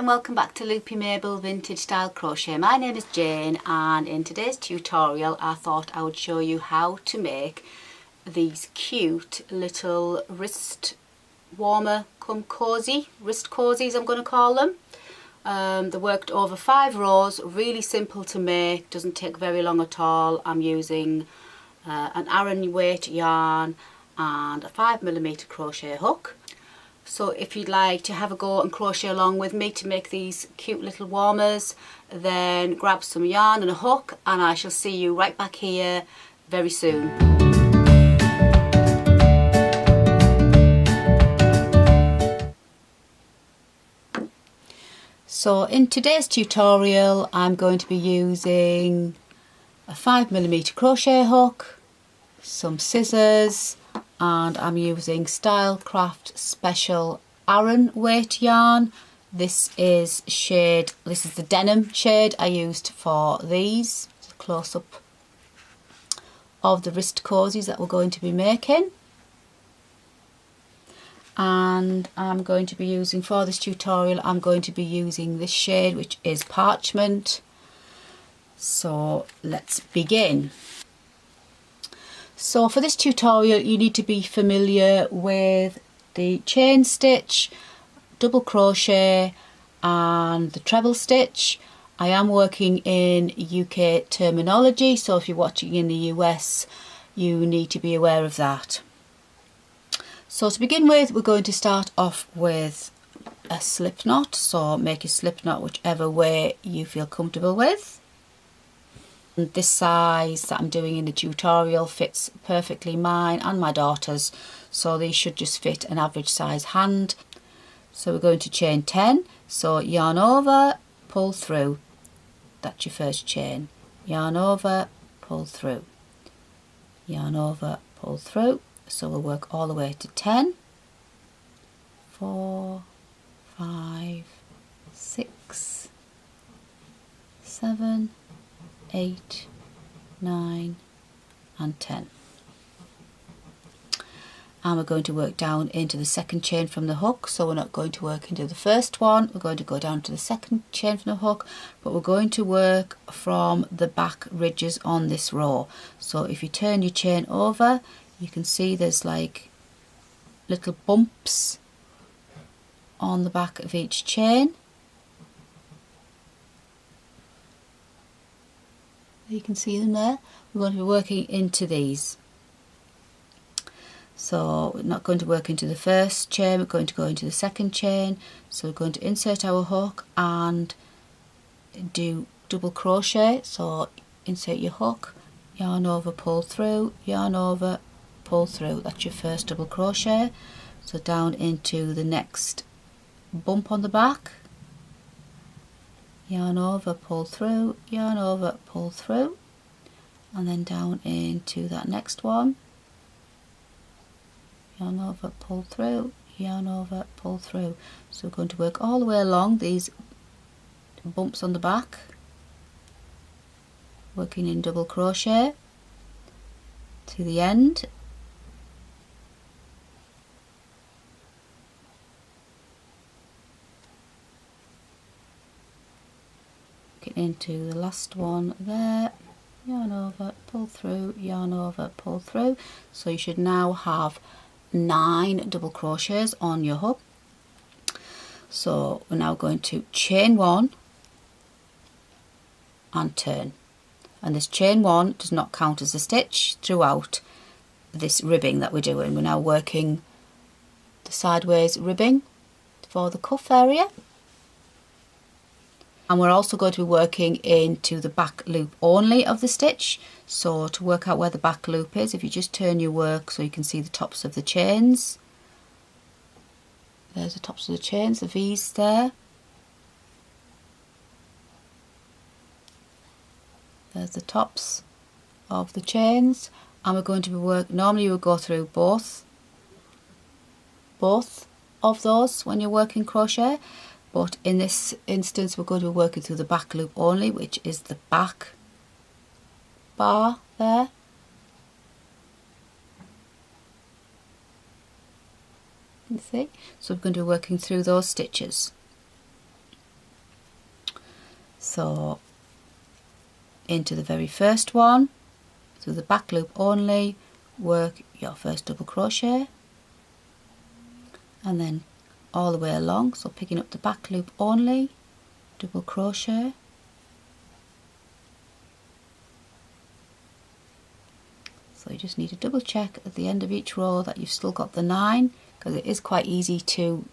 welcome back to Loopy Mabel Vintage Style Crochet. My name is Jane, and in today's tutorial I thought I would show you how to make these cute little wrist warmer come cozy, wrist cozies I'm going to call them. They worked over 5 rows, really simple to make, doesn't take very long at all. I'm using an aran weight yarn and a 5mm crochet hook. So if you'd like to have a go and crochet along with me to make these cute little warmers, then grab some yarn and a hook, and I shall see you right back here very soon. So in today's tutorial I'm going to be using a 5mm crochet hook, some scissors, and I'm using Stylecraft Special Aran weight yarn. This is the denim shade I used for these. It's a close-up of the wrist cozies that we're going to be making. And I'm going to be using, for this tutorial, I'm going to be using this shade, which is Parchment. So let's begin. So for this tutorial you need to be familiar with the chain stitch, double crochet and the treble stitch. I am working in UK terminology, so if you're watching in the US you need to be aware of that. So to begin with, we're going to start off with a slip knot, so make a slip knot whichever way you feel comfortable with. This size that I'm doing in the tutorial fits perfectly mine and my daughter's, so these should just fit an average size hand. So we're going to chain 10, so yarn over, pull through, that's your first chain, yarn over, pull through, yarn over, pull through. So we'll work all the way to 10, 4, 5, 6, 7, 8, 9 and 10. And we're going to work down into the second chain from the hook, so we're not going to work into the first one, we're going to go down to the second chain from the hook, but we're going to work from the back ridges on this row. So if you turn your chain over, you can see there's like little bumps on the back of each chain. You can see them there. We're going to be working into these. So we're not going to work into the first chain, we're going to go into the second chain. So we're going to insert our hook and do double crochet. So insert your hook, yarn over, pull through, yarn over, pull through. That's your first double crochet. So down into the next bump on the back, yarn over, pull through, yarn over, pull through, and then down into that next one, yarn over, pull through, yarn over, pull through. So we're going to work all the way along these bumps on the back, working in double crochet to the end. Into the last one there, yarn over, pull through, yarn over, pull through. So you should now have 9 double crochets on your hook. So we're now going to chain 1 and turn, and this chain 1 does not count as a stitch throughout this ribbing that we're doing. We're now working the sideways ribbing for the cuff area. And we're also going to be working into the back loop only of the stitch. So to work out where the back loop is, if you just turn your work so you can see the tops of the chains. There's the tops of the chains, the V's there. There's the tops of the chains. And we're going to be normally you would go through both of those when you're working crochet. But in this instance we're going to be working through the back loop only, which is the back bar there. You see? So we're going to be working through those stitches. So into the very first one, through the back loop only, work your first double crochet, and then all the way along, so picking up the back loop only, double crochet, so you just need to double check at the end of each row that you've still got the 9, because it is quite easy to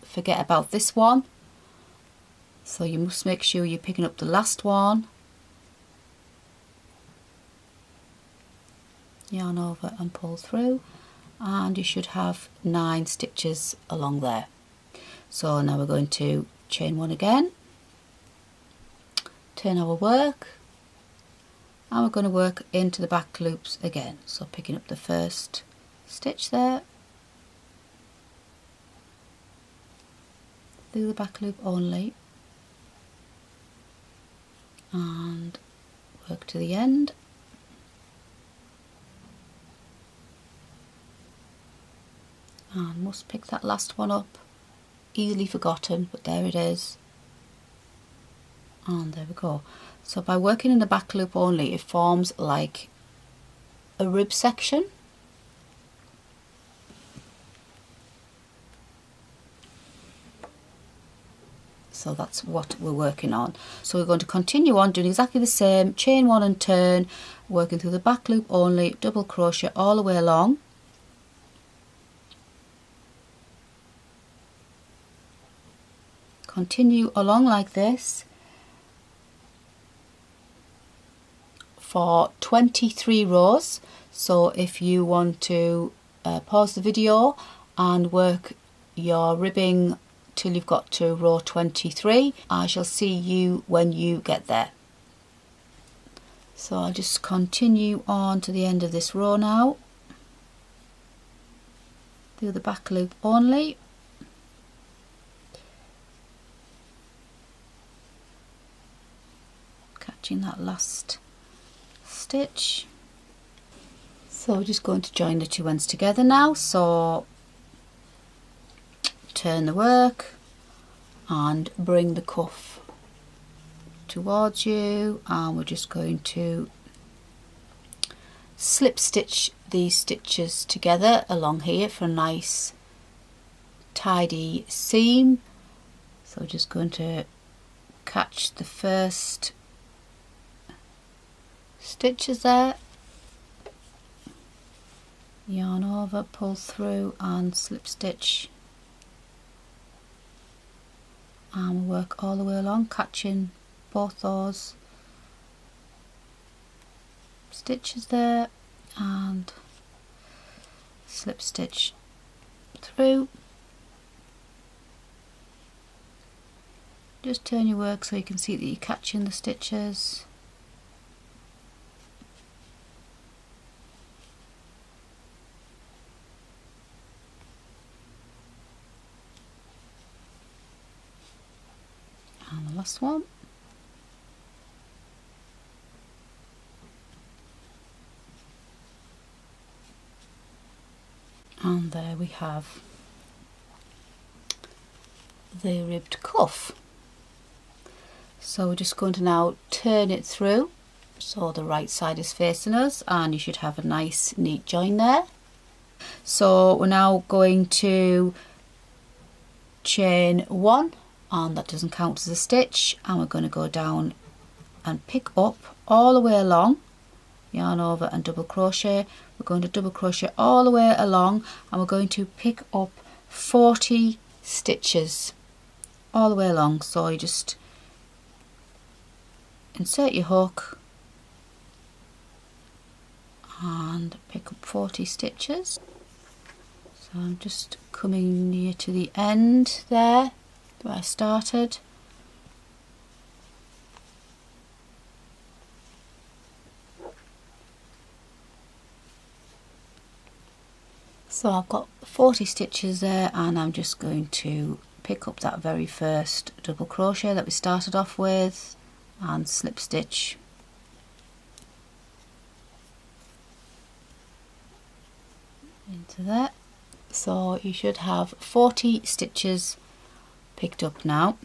forget about this one. So you must make sure you're picking up the last one, yarn over and pull through, and you should have 9 stitches along there. So now we're going to chain 1 again, turn our work, and we're going to work into the back loops again. So picking up the first stitch there, through the back loop only, and work to the end, and must pick that last one up, easily forgotten, but there it is, and there we go. So by working in the back loop only, it forms like a rib section. So that's what we're working on. So we're going to continue on doing exactly the same, chain 1 and turn, working through the back loop only, double crochet all the way along. Continue along like this for 23 rows. So if you want to pause the video and work your ribbing till you've got to row 23, I shall see you when you get there. So I'll just continue on to the end of this row now, through the back loop only, catching that last stitch. So we're just going to join the 2 ends together now. So turn the work and bring the cuff towards you, and we're just going to slip stitch these stitches together along here for a nice tidy seam. So we're just going to catch the first stitches there, yarn over, pull through and slip stitch, and work all the way along, catching both those stitches there and slip stitch through. Just turn your work so you can see that you're catching the stitches. And the last one. And there we have the ribbed cuff. So we're just going to now turn it through so the right side is facing us, and you should have a nice neat join there. So we're now going to chain 1, and that doesn't count as a stitch, and we're going to go down and pick up all the way along, yarn over and double crochet. We're going to double crochet all the way along, and we're going to pick up 40 stitches all the way along. So you just insert your hook and pick up 40 stitches. So I'm just coming near to the end there where I started. So I've got 40 stitches there, and I'm just going to pick up that very first double crochet that we started off with and slip stitch into there. So you should have 40 stitches picked up now.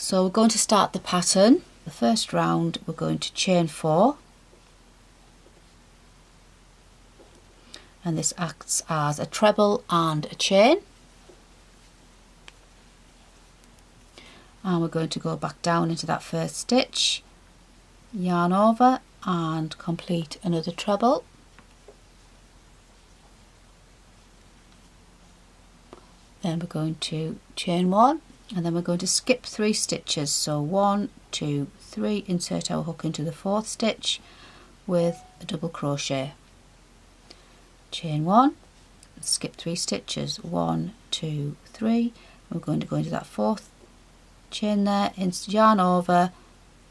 So we're going to start the pattern. The first round we're going to chain 4, and this acts as a treble and a chain, and we're going to go back down into that first stitch, yarn over and complete another treble, then we're going to chain 1, and then we're going to skip 3 stitches, so 1, 2, 3, insert our hook into the 4th stitch with a double crochet, chain 1, skip 3 stitches, 1, 2, 3, we're going to go into that 4th chain there, yarn over,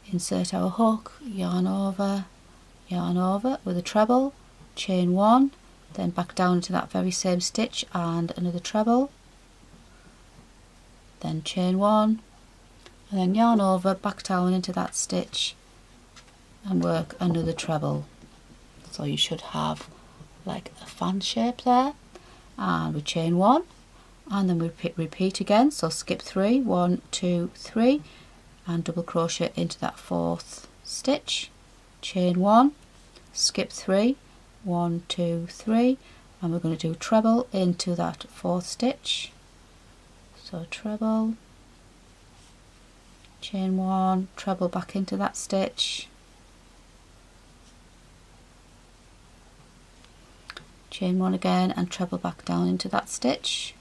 insert our hook, yarn over with a treble, chain 1, then back down into that very same stitch and another treble, then chain 1, and then yarn over, back down into that stitch and work another treble. So you should have like a fan shape there, and we chain 1, and then we repeat again, so skip 3, 1, 2, 3, and double crochet into that 4th stitch, chain 1, skip 3, 1, 2, 3, and we're going to do treble into that 4th stitch, so treble, chain 1, treble back into that stitch, chain 1 again and treble back down into that stitch,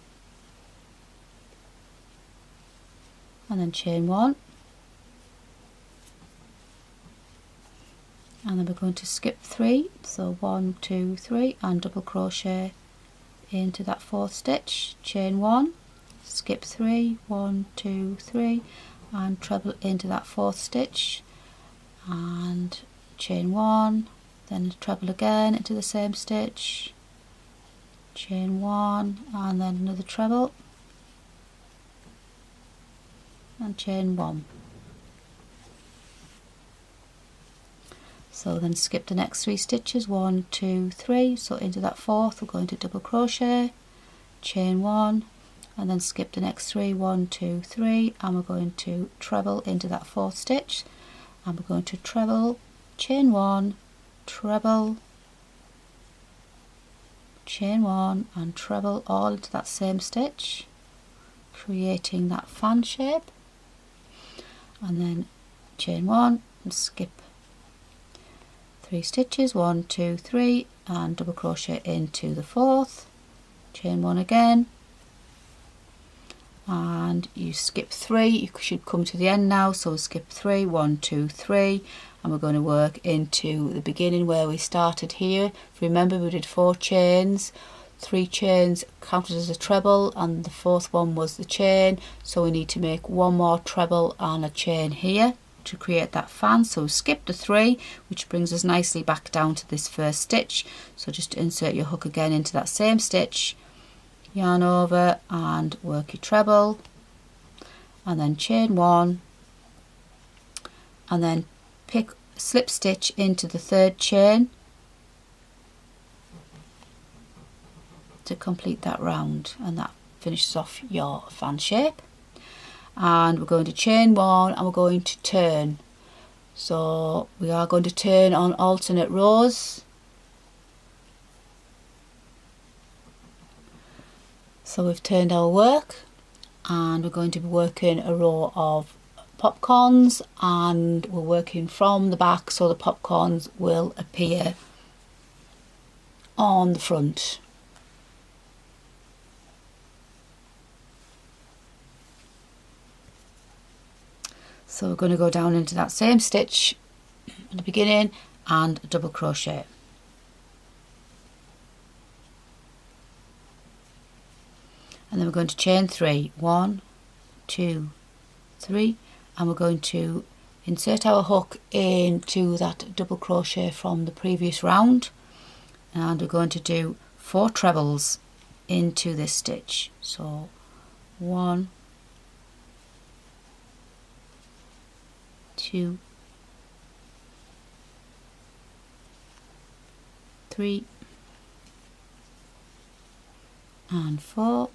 and then chain 1, and then we're going to skip 3, so 1, 2, 3, and double crochet into that 4th stitch, chain 1, skip 3, 1, 2, 3, and treble into that 4th stitch, and chain 1, then treble again into the same stitch, chain 1, and then another treble, and chain 1. So then skip the next 3 stitches, 1, 2, 3, so into that 4th we're going to double crochet, chain 1, and then skip the next 3, 1, 2, 3, and we're going to treble into that 4th stitch, and we're going to treble, chain 1, treble, chain 1, and treble all into that same stitch, creating that fan shape, and then chain 1 and skip 3 stitches, 1, 2, 3, and double crochet into the 4th, chain 1 again, and you skip 3, you should come to the end now, so skip 3, 1, 2, 3, and we're going to work into the beginning where we started here. If you remember, we did 4 chains, 3 chains counted as a treble, and the 4th one was the chain, so we need to make 1 more treble and a chain here to create that fan. So skip the 3, which brings us nicely back down to this first stitch, so just insert your hook again into that same stitch, yarn over and work your treble, and then chain 1, and then pick slip stitch into the 3rd chain to complete that round, and that finishes off your fan shape. And we're going to chain 1 and we're going to turn, so we are going to turn on alternate rows. So we've turned our work, and we're going to be working a row of popcorns, and we're working from the back, so the popcorns will appear on the front. So we're going to go down into that same stitch at the beginning and double crochet. And then we're going to chain 3, 1, 2, 3, and we're going to insert our hook into that double crochet from the previous round, and we're going to do 4 trebles into this stitch. So 1, 2, 3, and 4,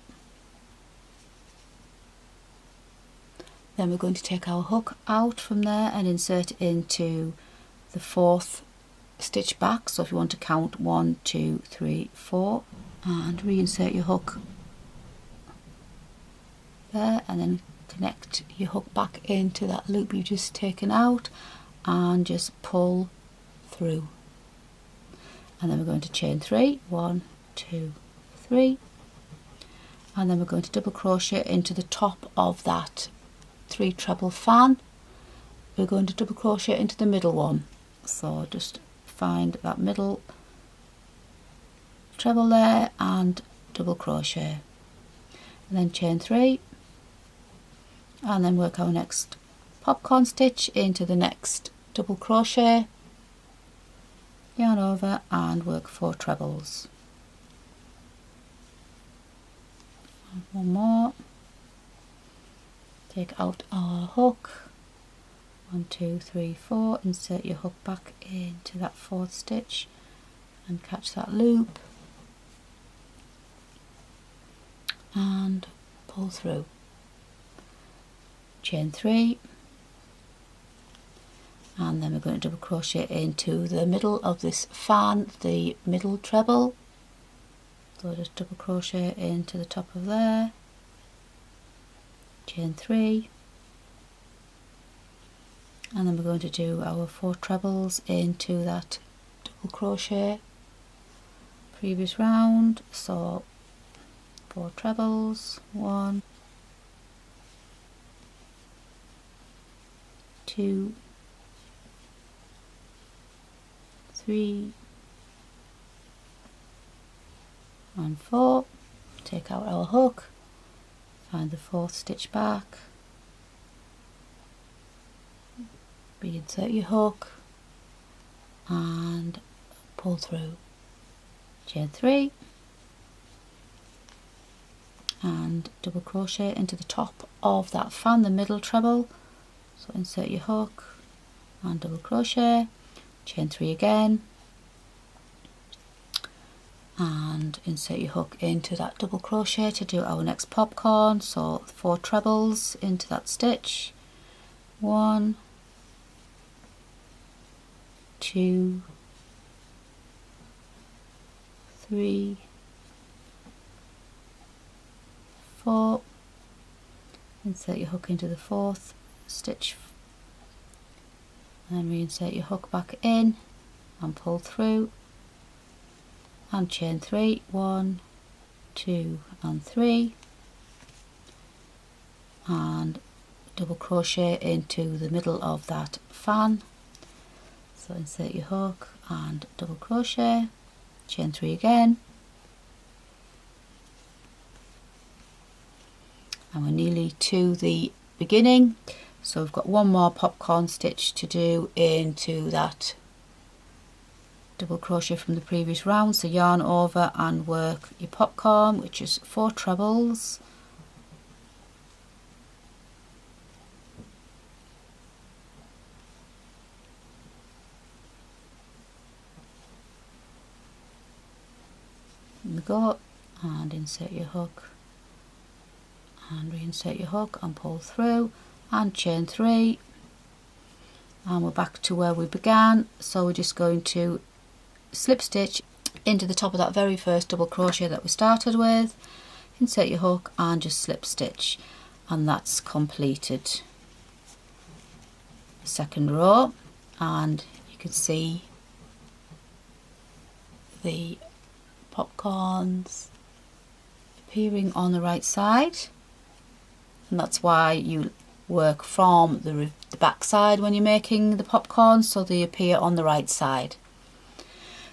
Then we're going to take our hook out from there and insert it into the 4th stitch back. So if you want to count 1, 2, 3, 4, and reinsert your hook there, and then connect your hook back into that loop you've just taken out and just pull through. And then we're going to chain 3, 1, 2, 3, and then we're going to double crochet into the top of that 3 treble fan. We're going to double crochet into the middle one, so just find that middle treble there and double crochet, and then chain 3, and then work our next popcorn stitch into the next double crochet, yarn over and work 4 trebles. And one more, take out our hook, 1, 2, 3, 4, insert your hook back into that 4th stitch and catch that loop and pull through, chain 3, and then we're going to double crochet into the middle of this fan, the middle treble. So just double crochet into the top of there, chain 3, and then we're going to do our 4 trebles into that double crochet previous round. So 4 trebles, 1, 2, 3 and 4. Take out our hook, find the 4th stitch back, reinsert your hook and pull through, chain 3 and double crochet into the top of that fan, the middle treble. So insert your hook and double crochet, chain 3 again, and insert your hook into that double crochet to do our next popcorn. So 4 trebles into that stitch, 1, 2, 3, 4, insert your hook into the 4th stitch and then reinsert your hook back in and pull through and chain 3, 1, 2 and 3, and double crochet into the middle of that fan. So insert your hook and double crochet, chain 3 again, and we're nearly to the beginning. So we've got one more popcorn stitch to do into that double crochet from the previous round. So yarn over and work your popcorn, which is 4 trebles, and go and insert your hook and reinsert your hook and pull through and chain 3, and we're back to where we began. So we're just going to slip stitch into the top of that very first double crochet that we started with, insert your hook and just slip stitch, and that's completed the 2nd row. And you can see the popcorns appearing on the right side, and that's why you work from the back side when you're making the popcorn, so they appear on the right side.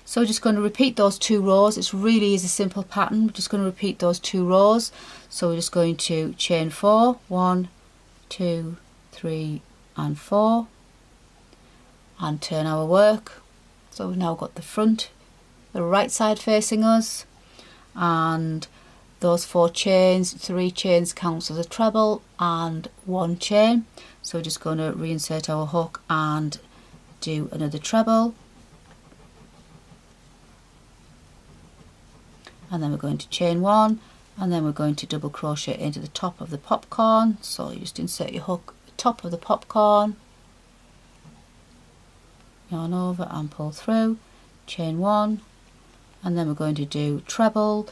So we're just going to repeat those 2 rows. It really is a simple pattern. We're just going to repeat those 2 rows. So we're just going to chain 4, 1, 2, 3 and 4, and turn our work. So we've now got the front, the right side facing us, and those 4 chains, 3 chains counts as a treble and 1 chain. So we're just going to reinsert our hook and do another treble, and then we're going to chain 1 and then we're going to double crochet into the top of the popcorn. So you just insert your hook at the top of the popcorn, yarn over and pull through, chain 1, and then we're going to do treble,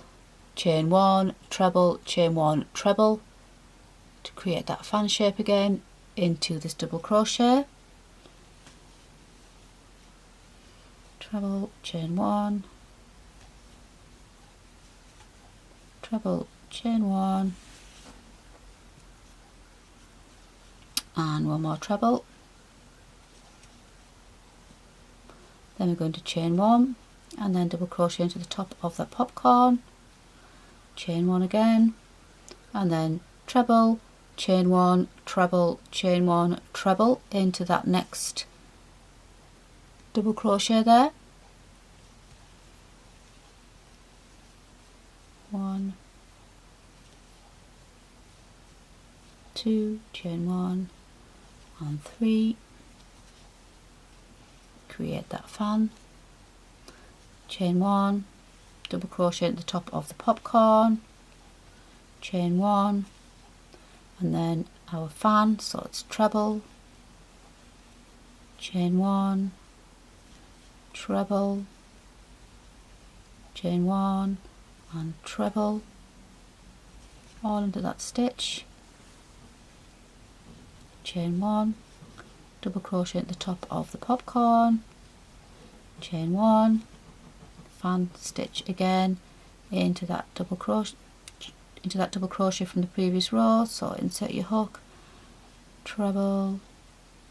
chain 1, treble, chain 1, treble to create that fan shape again into this double crochet. Treble, chain 1, treble, chain 1, and one more treble. Then we're going to chain 1 and then double crochet into the top of that popcorn, chain 1 again, and then treble, chain 1, treble, chain 1, treble into that next double crochet there. 1, 2, chain 1 and 3, create that fan, chain 1, double crochet at the top of the popcorn, chain 1, and then our fan, so it's treble, chain 1, treble, chain 1 and treble all into that stitch, chain 1, double crochet at the top of the popcorn, chain 1, fan stitch again into that double crochet from the previous row. So insert your hook, treble,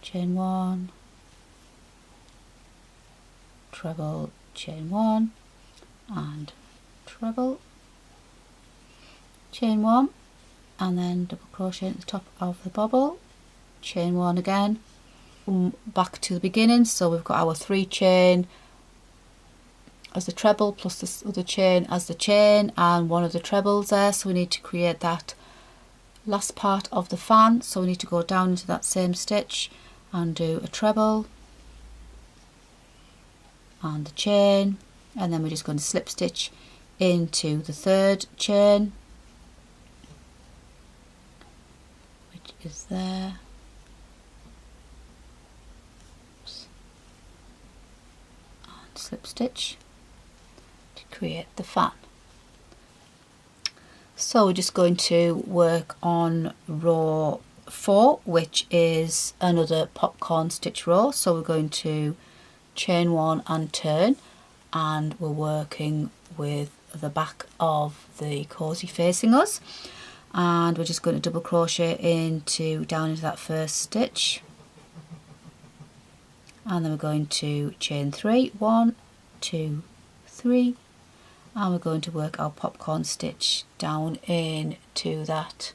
chain 1, treble, chain 1 and treble, chain 1, and then double crochet at the top of the bobble, chain 1 again, back to the beginning. So we've got our 3 chain as the treble plus this other chain as the chain and one of the trebles there. So we need to create that last part of the fan, so we need to go down into that same stitch and do a treble and the chain, and then we're just going to slip stitch into the 3rd chain, which is there. And slip stitch to create the fan. So we're just going to work on row 4, which is another popcorn stitch row. So we're going to chain 1 and turn, and we're working with the back of the cozy facing us, and we're just going to double crochet down into that first stitch, and then we're going to chain 3, 1, 2, 3, and we're going to work our popcorn stitch down into that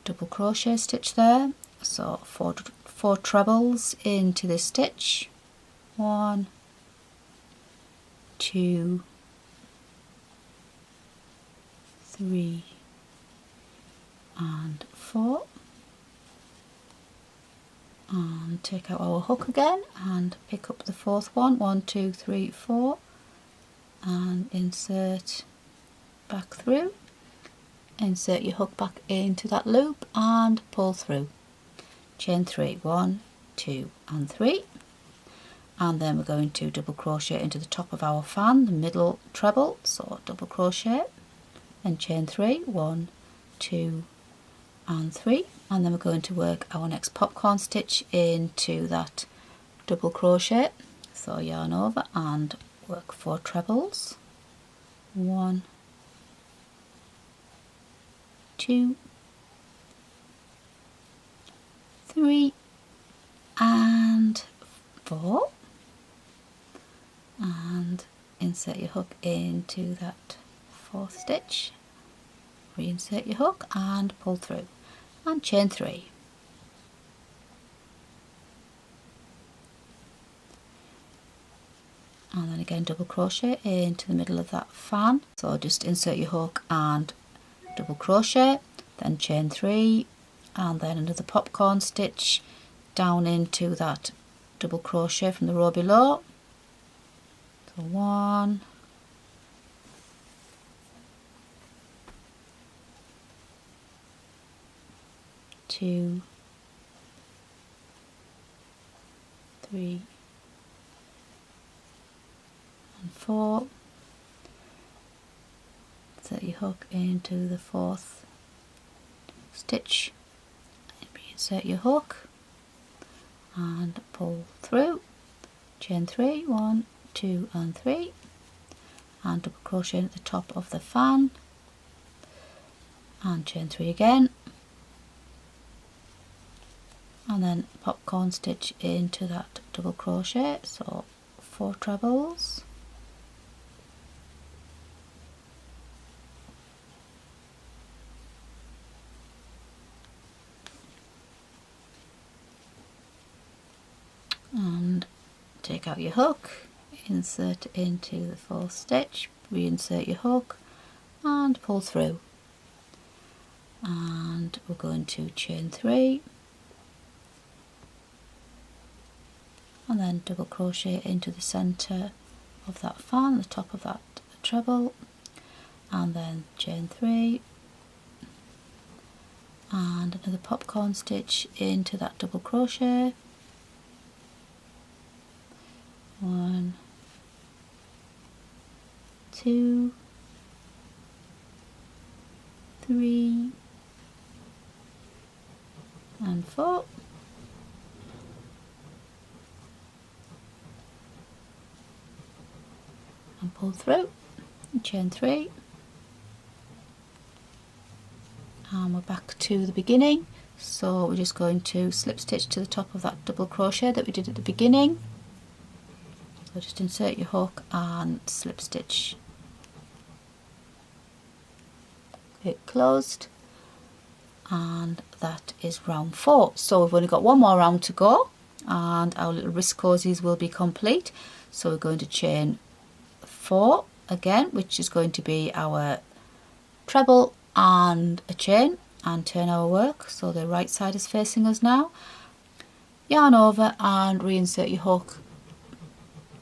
double crochet stitch there. So four trebles into this stitch, 1, 2, 3 and 4, and take out our hook again and pick up the 4th one, 1, 2, 3, 4, and insert back through, insert your hook back into that loop and pull through, chain 3, 1, 2 and 3, and then we're going to double crochet into the top of our fan, the middle treble, so double crochet and chain 3, 1, 2 and 3, and then we're going to work our next popcorn stitch into that double crochet. So yarn over and work 4 trebles, 1, 2, 3 and 4, and insert your hook into that 4th stitch, reinsert your hook and pull through and chain 3. And then again double crochet into the middle of that fan, so just insert your hook and double crochet, then chain 3, and then another popcorn stitch down into that double crochet from the row below. So 1, 2, 3 and 4. Insert your hook into the 4th stitch, insert your hook and pull through, chain 3, 1, 2 and 3, and double crochet at the top of the fan and chain 3 again, and then popcorn stitch into that double crochet, so 4 trebles, and take out your hook, insert it into the 4th stitch, reinsert your hook and pull through, and we're going to chain 3 and then double crochet into the centre of that fan, the top of that treble, and then chain 3 and another popcorn stitch into that double crochet, 1, 2, 3 and 4, and pull through, and chain 3, and we're back to the beginning. So we're just going to slip stitch to the top of that double crochet that we did at the beginning. So just insert your hook and slip stitch it closed, and that is round 4. So we've only got one more round to go and our little wrist cosies will be complete. So we're going to chain 4 again, which is going to be our treble and a chain, and turn our work so the right side is facing us now. Yarn over and reinsert your hook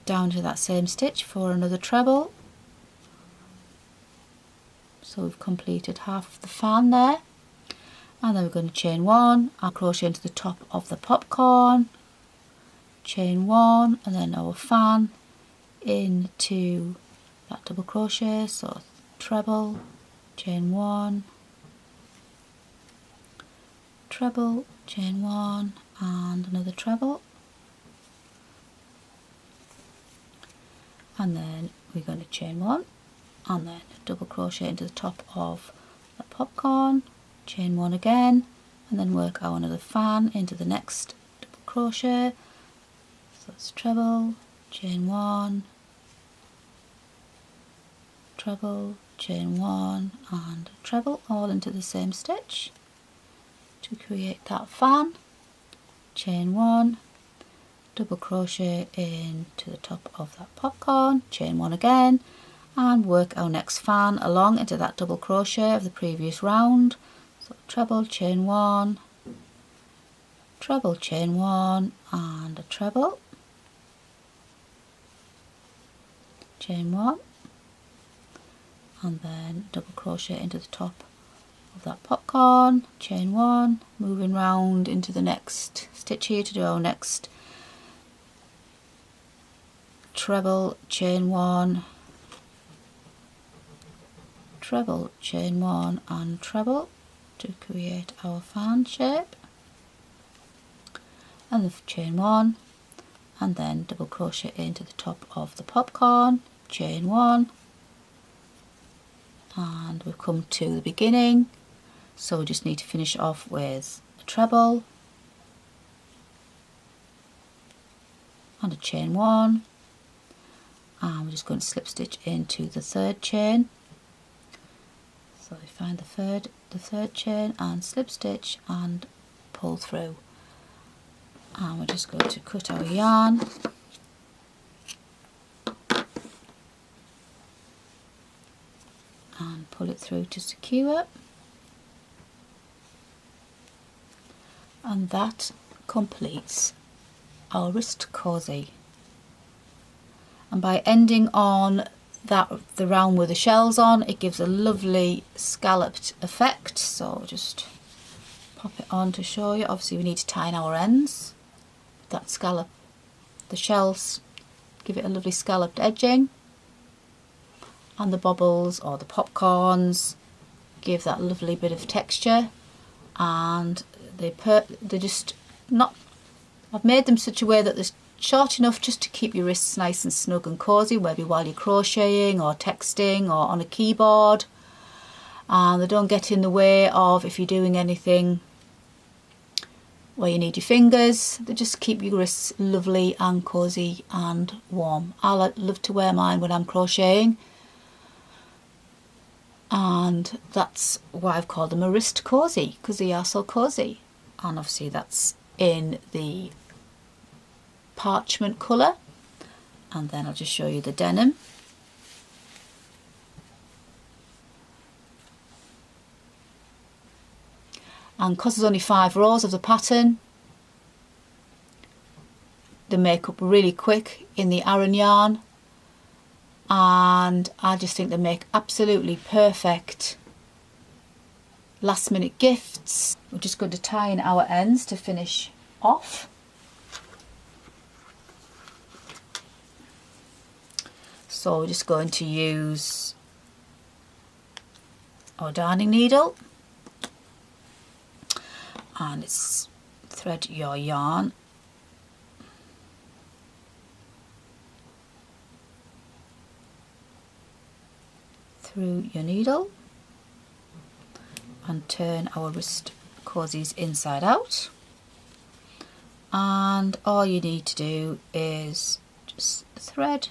down to that same stitch for another treble. So we've completed half of the fan there, and then we're going to chain 1 and crochet into the top of the popcorn, chain 1 and then our fan into that double crochet, so treble, chain 1, treble, chain 1 and another treble, and then we're going to chain 1 and then double crochet into the top of the popcorn, chain 1 again, and then work our another fan into the next double crochet, so it's treble, chain 1, treble, chain 1 and treble, all into the same stitch to create that fan, chain 1, double crochet into the top of that popcorn, chain 1 again, and work our next fan along into that double crochet of the previous round, so treble, chain 1, treble, chain 1 and a treble, chain 1 and then double crochet into the top of that popcorn, chain 1, moving round into the next stitch here to do our next treble, chain 1, treble, chain 1 and treble to create our fan shape, and the chain 1 and then double crochet into the top of the popcorn, chain 1, and we've come to the beginning, so we just need to finish off with a treble and a chain 1, and we're just going to slip stitch into the 3rd chain. So we find the third chain and slip stitch and pull through, and we're just going to cut our yarn and pull it through to secure, and that completes our wrist cosie. And by ending on the round with the shells on, it gives a lovely scalloped effect. So just pop pop it on to show you. Obviously we need to tie in our ends. That scallop, the shells, give it a lovely scalloped edging, and the bobbles or the popcorns give that lovely bit of texture. And they're just not, I've made them such a way that they're short enough just to keep your wrists nice and snug and cosy, maybe while you're crocheting or texting or on a keyboard, and they don't get in the way of if you're doing anything where you need your fingers. They just keep your wrists lovely and cosy and warm. I love to wear mine when I'm crocheting, and that's why I've called them a wrist cozy, because they are so cozy. And obviously that's in the parchment colour, and then I'll just show you the denim. And because there's only 5 rows of the pattern, they make up really quick in the aran yarn, and I just think they make absolutely perfect last minute gifts. We're just going to tie in our ends to finish off. So we're just going to use our darning needle, and it's thread your yarn through your needle and turn our wrist cosies inside out. And all you need to do is just thread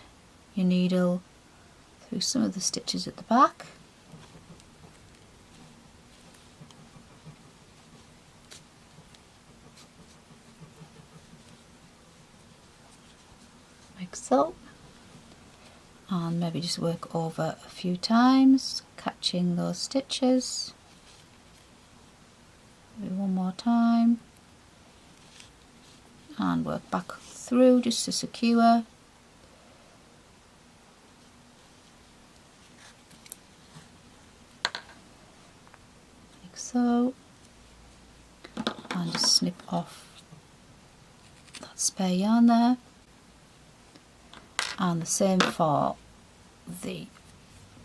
your needle through some of the stitches at the back, like so, and maybe just work over a few times, catching those stitches. Maybe one more time, and work back through just to secure. Like so, and just snip off that spare yarn there. And the same for the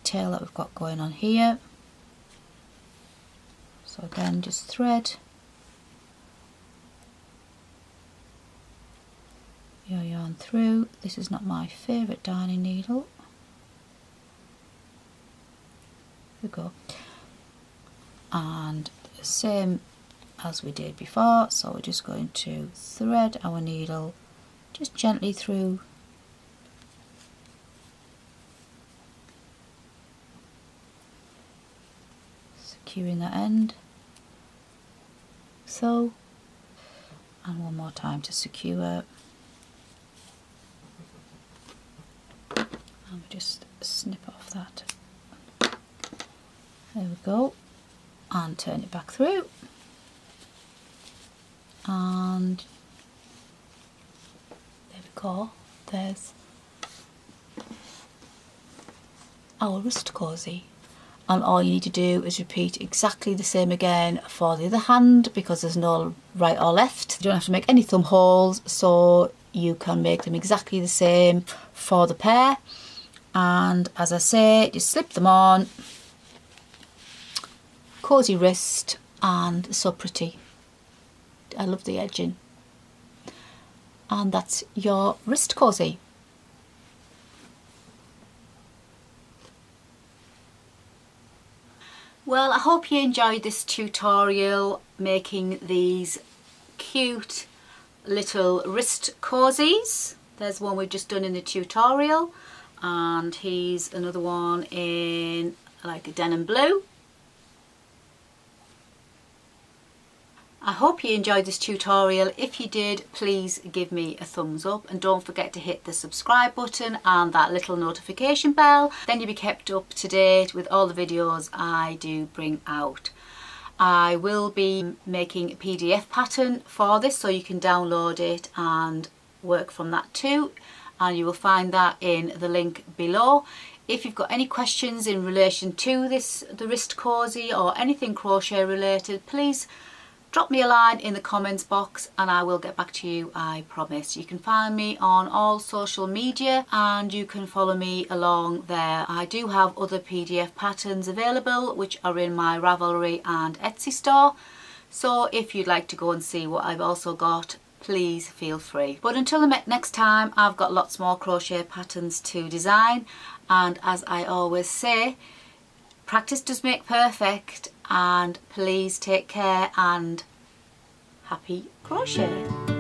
tail that we've got going on here. So again, just thread your yarn through. This is not my favourite darning needle. There we go. And the same as we did before, so we're just going to thread our needle just gently through securing that end, so, and one more time to secure, and we just snip off that. There we go, and turn it back through, and there we go, there's our wrist cosy. And all you need to do is repeat exactly the same again for the other hand, because there's no right or left. You don't have to make any thumb holes, so you can make them exactly the same for the pair. And as I say, just slip them on. Cosy wrist, and so pretty. I love the edging. And that's your wrist cosy. Well, I hope you enjoyed this tutorial making these cute little wrist cosies. There's one we've just done in the tutorial, and here's another one in like a denim blue. I hope you enjoyed this tutorial. If you did, please give me a thumbs up, and don't forget to hit the subscribe button and that little notification bell. Then you'll be kept up to date with all the videos I do bring out. I will be making a PDF pattern for this, so you can download it and work from that too, and you will find that in the link below. If you've got any questions in relation to this, the wrist cosy, or anything crochet related, please drop me a line in the comments box and I will get back to you, I promise. You can find me on all social media and you can follow me along there. I do have other PDF patterns available which are in my Ravelry and Etsy store. So if you'd like to go and see what I've also got, please feel free. But until I met next time, I've got lots more crochet patterns to design, and as I always say, practice does make perfect, and please take care and happy crochet.